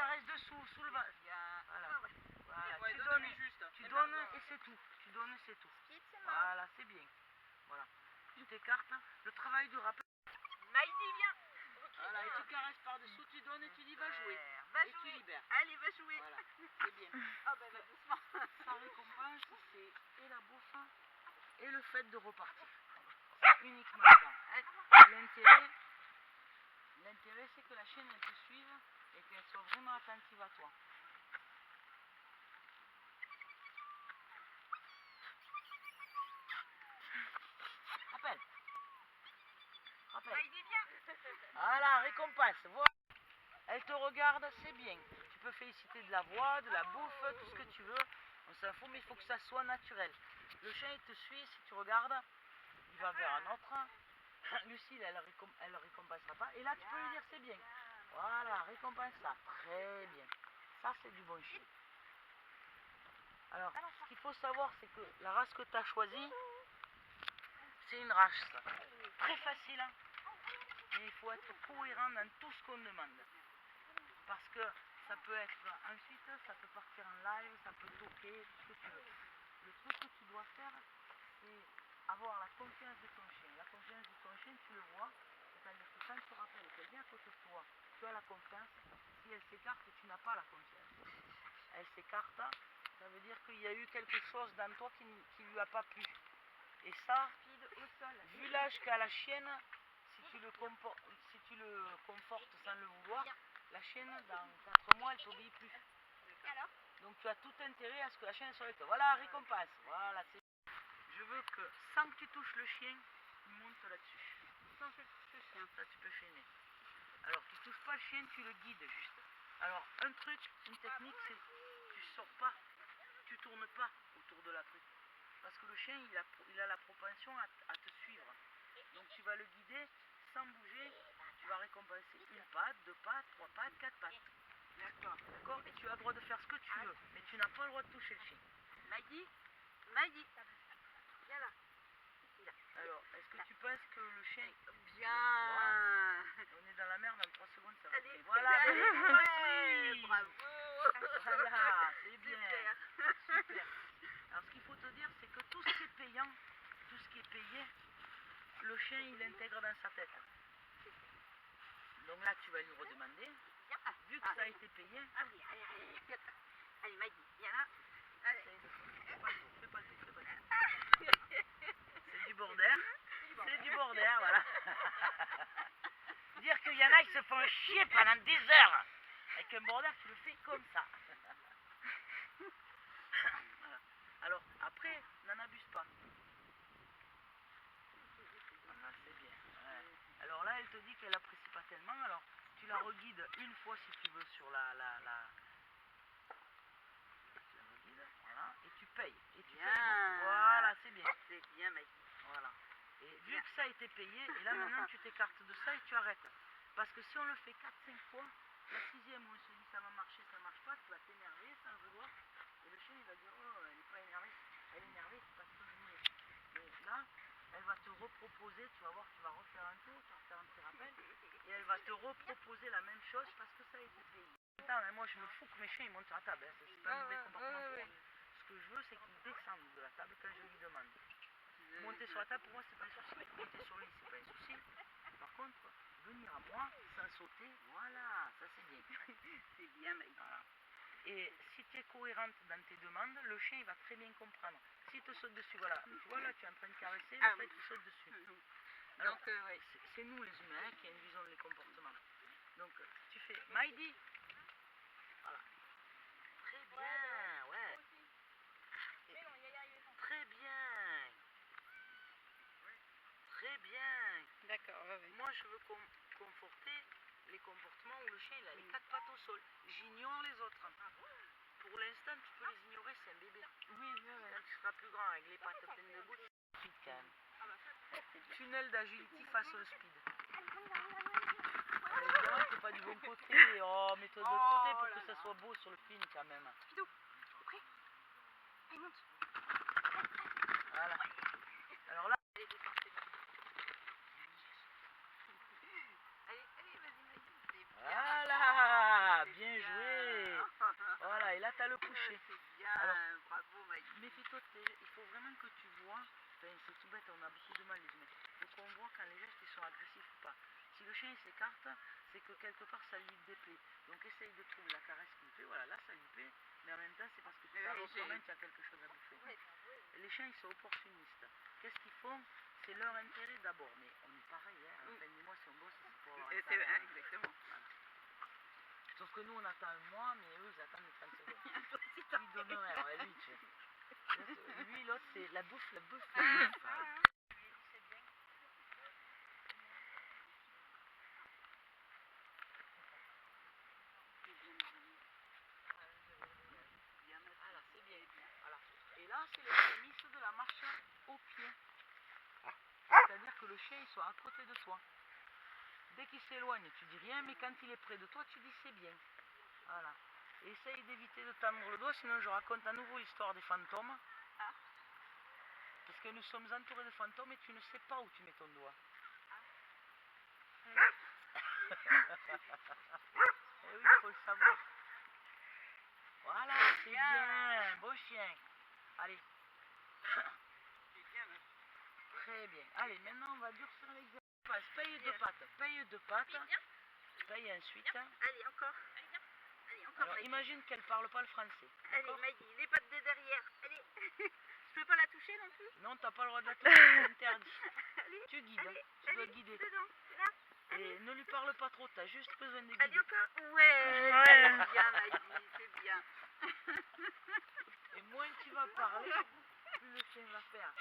caresses dessous, sous le bas. Voilà. Voilà. Ouais, Tu donne donnes, juste. tu donnes et c'est tout. Tu donnes et c'est tout. Voilà, c'est bien. Voilà. Tu t'écartes. Le travail du rappel. Maïdi, viens. Voilà, et tu caresses par-dessous, tu donnes et tu dis va jouer. Va Et tu jouer. libères. Allez, va jouer. Voilà, c'est bien. Ah ben, doucement. Sa récompense, c'est et la bouffe et le fait de repartir. C'est uniquement ça. L'intérêt, c'est que la chienne elle te suive et qu'elle soit vraiment attentive à toi. Rappelle. Rappelle. Maïdi, viens. Voilà, récompense. Voilà. Elle te regarde, c'est bien. Tu peux féliciter de la voix, de la bouffe, tout ce que tu veux. On s'en fout, mais il faut que ça soit naturel. Le chien, il te suit, si tu regardes, il va vers un autre. Lucille, elle ne récompensera pas. Et là, tu peux lui dire, c'est bien. Voilà, récompense ça. Très bien. Ça, c'est du bon chien. Alors, ce qu'il faut savoir, c'est que la race que tu as choisie, c'est une race très facile. Hein, mais il faut être cohérent dans tout ce qu'on demande. Parce que ça peut être, ensuite, ça peut partir en live, ça peut toquer, tout ce que tu veux. Le truc que tu dois faire, c'est avoir la confiance de ton chien. La confiance de ton chien, tu le vois. C'est-à-dire que quand tu rappelles qu'elle vient à côté de toi, tu as la confiance. Si elle s'écarte, tu n'as pas la confiance. Elle s'écarte, ça veut dire qu'il y a eu quelque chose dans toi qui ne lui a pas plu. Et ça, vu l'âge qu'a la chienne, si tu le confortes sans le vouloir, la chienne, dans 4 mois, elle ne t'obéit plus. Donc tu as tout intérêt à ce que la chienne soit avec toi. Voilà, récompense. Voilà, c'est. Je veux que, sans que tu touches le chien, il monte là-dessus. Sans que tu touches le chien, ça tu peux filmer. Alors, tu ne touches pas le chien, tu le guides juste. Alors, un truc, une technique, c'est tu sors pas, tu tournes pas autour de la truc. Parce que le chien, il a la propension à te suivre. Donc tu vas le guider sans bouger. Tu vas récompenser une patte, 2 pattes, 3 pattes, 4 pattes. D'accord. Et tu as le droit de faire ce que tu veux. Mais tu n'as pas le droit de toucher le chien. Maïdi, viens là. Alors, est-ce que tu penses que le chien... Bien. On est dans la merde, dans 3 secondes, ça va Allez, être... Voilà, oui. bravo. Voilà, c'est bien. Super. Super. Alors, ce qu'il faut te dire, c'est que tout ce qui est payant, tout ce qui est payé, le chien, il l'intègre dans sa tête. Donc là, tu vas lui redemander. Vu que ça a été payé... Allez, Maïdi, viens là. Allez. Fais pas le tour. C'est du border. C'est du border, voilà. Dire qu'il y en a qui se font chier pendant des heures. Avec un border, tu le fais comme ça. Voilà. Alors, après, n'en abuse pas. Voilà, c'est bien. Ouais. Alors là, elle te dit qu'elle n'apprécie pas tellement. Alors, tu la reguides une fois si tu veux sur la... Tu la reguides, voilà. Et tu payes. Et tu payes. Voilà, c'est bien. C'est bien, Maïdi. Voilà. Et vu que ça a été payé, et là maintenant tu t'écartes de ça et tu arrêtes. Parce que si on le fait 4-5 fois, la 6e où on se dit ça va marcher, ça marche pas, tu vas t'énerver sans le vouloir. Et le chien il va dire oh elle n'est pas énervée, elle est énervée, c'est parce que je voulais. Mais là, elle va te reproposer, tu vas voir, tu vas refaire un tour, tu vas faire un petit rappel, et elle va te reproposer la même chose parce que ça a été payé. Attends, mais moi je me fous que mes chiens ils montent sur la table, hein. C'est pas un mauvais comportement pour moi. Ce que je veux c'est qu'ils descendent de la table quand je lui demande. Monter sur la table, pour moi, c'est pas un souci. Monter sur lui, c'est pas un souci. Par contre, venir à moi, sans sauter, voilà, ça c'est bien. C'est bien, Maïdi. Voilà. Et si tu es cohérente dans tes demandes, le chien, il va très bien comprendre. S'il te saute dessus, voilà, tu vois, là, tu es en train de caresser, le fait qu'il saute dessus. Alors, c'est nous, les humains, qui induisons les comportements. Donc, tu fais Maïdi. Voilà. Très bien, ouais. Très bien. Très bien. D'accord, ouais. Moi, je veux conforter les comportements où le chien il a les 4 pattes au sol. J'ignore les autres. Pour l'instant, tu peux les ignorer, c'est un bébé. Quand tu seras plus grand avec les pattes pleines de bouche, speed quand même. Tunnel d'agility face au speed. Évidemment, c'est pas du bon côté. Oh, mets-toi de l'autre côté pour que ça soit beau sur le film quand même. Pidou, prêt? Allez, monte. Voilà. Alors là. Allez, vas-y, Maïdi. Voilà, bien joué. toucher. C'est bien, Alors, bravo Maggie. Méfie-toi, il faut vraiment que tu vois, enfin, c'est tout bête, on a beaucoup de mal les humains, il faut qu'on voit quand les gestes ils sont agressifs ou pas. Si le chien il s'écarte, c'est que quelque part ça lui déplaît. Donc essaye de trouver la caresse qui lui plaît, voilà, là ça lui plaît, mais en même temps c'est parce que dans l'autre main tu as quelque chose à bouffer. Oui. Les chiens ils sont opportunistes. Qu'est-ce qu'ils font? C'est leur intérêt d'abord, mais on est pareil, hein, à la fin du mois si on bosse c'est pour leur C'est intérêt. exactement. Voilà. Sauf que nous on attend un mois, mais eux ils attendent 30 secondes. Si t'en Lui d'honneur, ouais, lui, lui l'autre c'est la bouffe, la bouffe. Voilà, c'est bien. Voilà. Et là, c'est les prémices de la marche au pied. C'est-à-dire que le chien il soit à côté de toi. Dès qu'il s'éloigne, tu dis rien, mais quand il est près de toi, tu dis c'est bien. Voilà. Essaye d'éviter de tendre le doigt, sinon je raconte à nouveau l'histoire des fantômes. Parce que nous sommes entourés de fantômes et tu ne sais pas où tu mets ton doigt. Eh oui, il faut le savoir. Voilà, c'est bien. Beau chien. Allez. Très bien. Allez, maintenant on va durcir l'exercice. Paye deux pattes. Paye deux pattes. Paye ensuite. Allez, encore. Allez, encore Alors Maggie. imagine qu'elle ne parle pas le français. Allez Maggie, les pattes de derrière. Allez. Je peux pas la toucher non plus? Non, t'as pas le droit de la toucher, c'est interdit. Allez. Tu guides, Allez, tu dois allez, guider. dedans, là. Et ne lui parle pas trop, t'as juste besoin de Allez guider. encore. Ouais, c'est bien Maggie, c'est bien. Et moins tu vas parler, plus le chien va faire.